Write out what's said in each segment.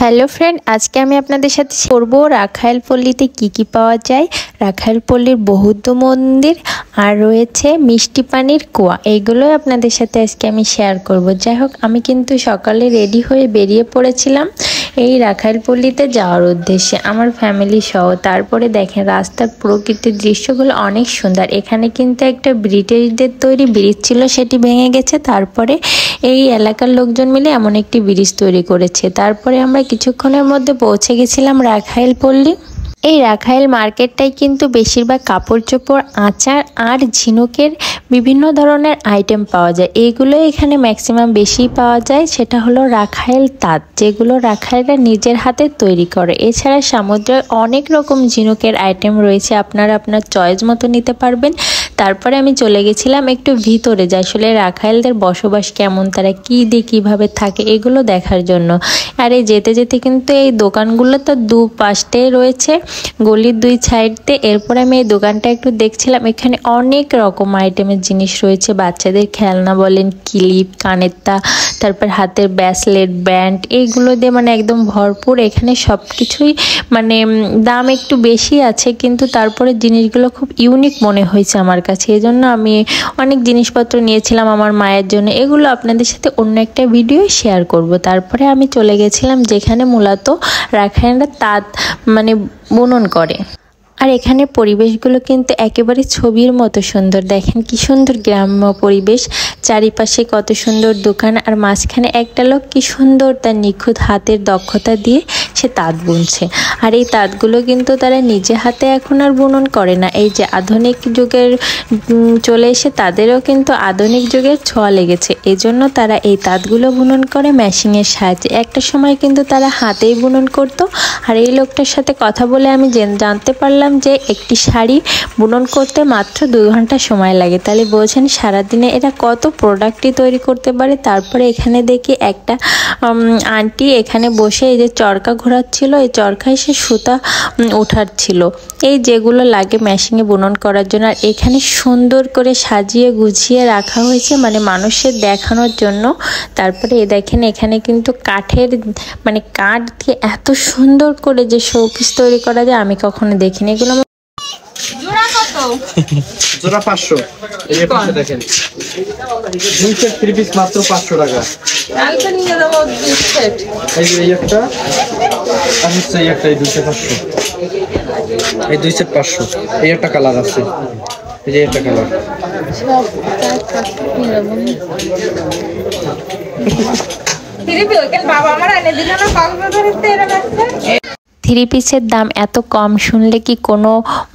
Hello friend, আজকে আমি আপনাদের সাথে করব রাখাইলপল্লীতে কি পাওয়া যায়। রাখাইলপল্লীর বৌদ্ধ মন্দির আর রয়েছে মিষ্টি পানির কুয়া, এইগুলোই আপনাদের সাথে আজকে আমি শেয়ার করব। যাই হোক, আমি কিন্তু সকালে রেডি হয়ে বেরিয়ে পড়েছিলাম এই রাখাইলপল্লীতে যাওয়ার উদ্দেশ্যে আমার ফ্যামিলি সহ। তারপরে দেখেন রাস্তার প্রকৃতির দৃশ্যগুলো অনেক সুন্দর। এখানে কিন্তু একটা ব্রিটিশদের তৈরি ব্রিজ ছিল, সেটি ভেঙে গেছে। তারপরে এই এলাকার লোকজন মিলে এমন একটি ব্রিজ তৈরি করেছে। তারপরে আমরা কিছুক্ষণের মধ্যে পৌঁছে গেছিলাম রাখাইলপল্লী। এই রাখাইল মার্কেটটাই কিন্তু বেশিরভাগ কাপড় চোপড়, আচার আর ঝিনুকের বিভিন্ন ধরনের আইটেম পাওয়া যায়। এইগুলো এখানে ম্যাক্সিমাম বেশি পাওয়া যায়। সেটা হলো রাখাইল তাঁত, যেগুলো রাখাইলরা নিজের হাতে তৈরি করে। এছাড়া সামুদ্রিক অনেক রকম ঝিনুকের আইটেম রয়েছে, আপনারা আপনার চয়েস মতো নিতে পারবেন। তারপরে আমি চলে গেছিলাম একটু ভিতরে, যে আসলে রাখাইলদের বসবাস কেমন, তারা কী দিয়ে কীভাবে থাকে, এগুলো দেখার জন্য। আর এই যেতে যেতে কিন্তু এই দোকানগুলো তো দুপাশটাই রয়েছে, গলির দুই সাইডতে। এরপর আমি এই দোকানটা একটু দেখছিলাম। এখানে অনেক রকম আইটেমের জিনিস রয়েছে, বাচ্চাদের খেলনা বলেন, ক্লিপ, কানের তা, তারপর হাতের ব্রেসলেট, ব্যান্ড, এইগুলো দিয়ে মানে একদম ভরপুর। এখানে সব কিছুই মানে দাম একটু বেশি আছে, কিন্তু তারপরে জিনিসগুলো খুব ইউনিক মনে হয়েছে আমার কাছে। এই জন্য আমি অনেক জিনিসপত্র নিয়েছিলাম আমার মায়ের জন্য। এগুলো আপনাদের সাথে অন্য একটা ভিডিও শেয়ার করব। তারপরে আমি চলে গেছিলাম যেখানে মূলত রাখাইনরা তাঁত মানে বুনন করে। আর এখানে পরিবেশগুলো কিন্তু একেবারে ছবির মতো সুন্দর। দেখেন কি সুন্দর গ্রাম্য পরিবেশ, চারিপাশে কত সুন্দর দোকান, আর মাঝখানে একটা লোক কি সুন্দর তার নিখুঁত হাতের দক্ষতা দিয়ে সে তাঁত বুনছে। আর এই তাঁতগুলো কিন্তু তারা নিজে হাতে এখন আর বুনন করে না। এই যে আধুনিক যুগের চলে এসে তাদেরও কিন্তু আধুনিক যুগের ছোঁয়া লেগেছে, এজন্য তারা এই তাঁতগুলো বুনন করে মেশিনের সাহায্যে। একটা সময় কিন্তু তারা হাতেই বুনন করতো। আর এই লোকটার সাথে কথা বলে আমি জানতে পারলাম যে একটি শাড়ি বুনন করতে মাত্র 2 ঘন্টা সময় লাগে। তাহলে বোঝেন সারাদিনে এরা কত প্রোডাক্টই তৈরি করতে পারে। তারপরে এখানে দেখি একটা আন্টি এখানে বসে এই যে চরকা ঘোরাচ্ছিল, এই চরকায় সে সুতা উঠাচ্ছিল, এই যেগুলো লাগে মেশিনে বুনন করার জন্য। আর এখানে সুন্দর করে সাজিয়ে গুছিয়ে রাখা হয়েছে মানে মানুষের দেখানোর জন্য। তারপরে দেখেন এখানে কিন্তু কাঠের মানে কাঠ দিয়ে এত সুন্দর করে যে শোপিস তৈরি করা যায় আমি কখনো দেখিনি। এগুলো জোড়া কত? জোড়া 500। এই যে পাশে দেখেন 2 সেট 3 পিস মাত্র 500 টাকা। কালকে নিয়ে দেব 2 সেট। এই যে একটা আর হচ্ছে এই একটা, এই 2 সেট 500। এই 2 সেট 500। এই একটা কালার আছে, এই যে একটা কালার সব 500 নিয়ে দেব। বাবা আমার এনে দিল না কক্সবাজারের তেরা রাখছে। 3 পিসের দাম এত কম শুনলে কি কোনো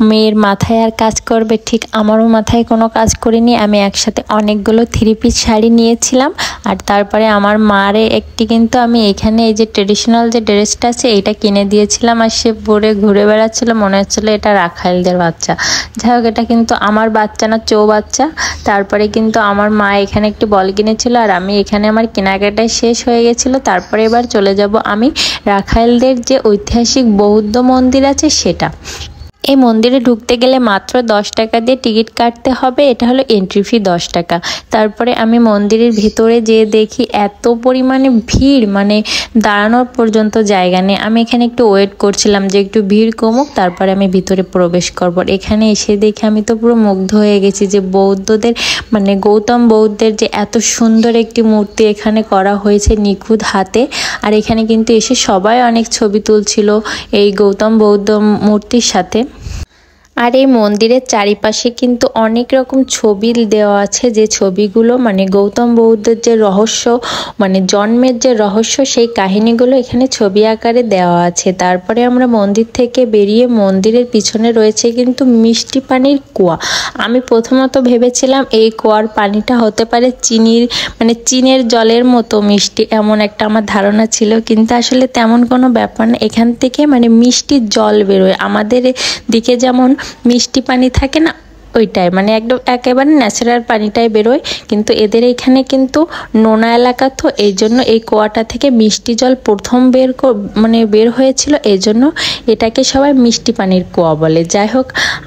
মেয়ের মাথায় আর কাজ করবে? ঠিক আমারও মাথায় কোনো কাজ করিনি। আমি একসাথে অনেকগুলো 3 পিস শাড়ি নিয়েছিলাম। আর তারপরে আমার মারে একটি কিন্তু আমি এখানে এই যে ট্রেডিশনাল যে ড্রেসটা আছে এইটা কিনে দিয়েছিলাম। আর সে পরে ঘুরে বেড়াচ্ছিল, মনে হচ্ছিলো এটা রাখাইলদের বাচ্চা। যাই হোক, এটা কিন্তু আমার বাচ্চা না, চৌবাচ্চা। তারপরে কিন্তু আমার মা এখানে একটি বল কিনেছিল, আর আমি এখানে আমার কেনাকাটায় শেষ হয়ে গেছিলো। তারপরে এবার চলে যাব আমি রাখাইলদের যে ঐতিহাসিক বৌদ্ধ মন্দির আছে সেটা। এই মন্দিরে ঢুকতে গেলে মাত্র 10 টাকা দিয়ে টিকিট কাটতে হবে। এটা হলো এন্ট্রি ফি 10 টাকা। তারপরে আমি মন্দিরের ভিতরে যেয়ে দেখি এত পরিমাণে ভিড়, মানে দাঁড়ানোর পর্যন্ত জায়গা নেই। আমি এখানে একটু ওয়েট করছিলাম যে একটু ভিড় কমুক, তারপরে আমি ভিতরে প্রবেশ করব। এখানে এসে দেখে আমি তো পুরো মুগ্ধ হয়ে গেছি যে বৌদ্ধদের মানে গৌতম বৌদ্ধের যে এত সুন্দর একটি মূর্তি এখানে করা হয়েছে নিখুঁত হাতে। আর এখানে কিন্তু এসে সবাই অনেক ছবি তুলছিল এই গৌতম বৌদ্ধ মূর্তির সাথে। আর এই মন্দিরের চারিপাশে কিন্তু অনেক রকম ছবি দেওয়া আছে, যে ছবিগুলো মানে গৌতম বৌদ্ধের যে রহস্য, মানে জন্মের যে রহস্য, সেই কাহিনীগুলো এখানে ছবি আকারে দেওয়া আছে। তারপরে আমরা মন্দির থেকে বেরিয়ে মন্দিরের পিছনে রয়েছে কিন্তু মিষ্টি পানির কুয়া। আমি প্রথমত ভেবেছিলাম এই কুয়ার পানিটা হতে পারে চীনের জলের মতো মিষ্টি, এমন একটা আমার ধারণা ছিল। কিন্তু আসলে তেমন কোনো ব্যাপার না। এখান থেকে মানে মিষ্টির জল বেরোয়। আমাদের দিকে যেমন মিষ্টি পানি থাকে না, ওইটাই মানে একদম একেবারে ন্যাচারাল পানিটাই বেরোয়। কিন্তু এদের এখানে কিন্তু নোনা এলাকা, তো এই জন্য এই কুয়াটা থেকে মিষ্টি জল প্রথম বের হয়েছিল, এই জন্য এটাকে সবাই মিষ্টি পানির কুয়া বলে। যাই হোক,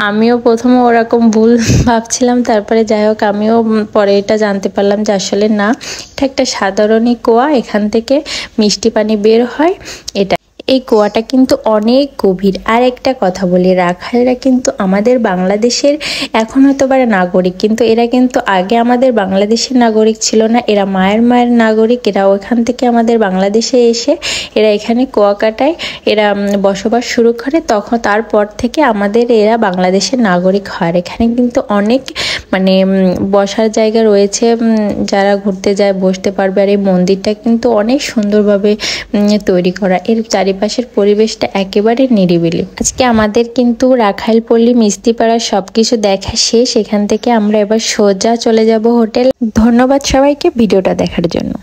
আমিও প্রথমে ওরকম ভুল ভাবছিলাম, তারপরে যাই হোক আমিও পরে এটা জানতে পারলাম যে আসলে না, এটা একটা সাধারণই কুয়া, এখান থেকে মিষ্টি পানি বের হয়। এটা এই কুয়াটা কিন্তু অনেক গভীর। আর একটা কথা বলি, রাখালরা কিন্তু আমাদের বাংলাদেশের এখন হয়তো বা নাগরিক, কিন্তু এরা কিন্তু আগে আমাদের বাংলাদেশের নাগরিক ছিল না, এরা মায়ের নাগরিক। এরা ওইখান থেকে আমাদের বাংলাদেশে এসে এরা এখানে কুয়াকাটায় এরা বসবাস শুরু করে, তখন তারপর থেকে আমাদের এরা বাংলাদেশের নাগরিক হয়। এখানে কিন্তু অনেক মানে বসার জায়গা রয়েছে, যারা ঘুরতে যায় বসতে পারবে। আর এই মন্দিরটা কিন্তু অনেক সুন্দরভাবে তৈরি করা, এর চারিপাশের পরিবেশটা একেবারে নিরিবিলি। আজকে আমাদের কিন্তু রাখাইলপল্লী মিষ্টিপাড়া সবকিছু দেখা শেষ। এখান থেকে আমরা এবার সোজা চলে যাব হোটেল। ধন্যবাদ সবাইকে ভিডিওটা দেখার জন্য।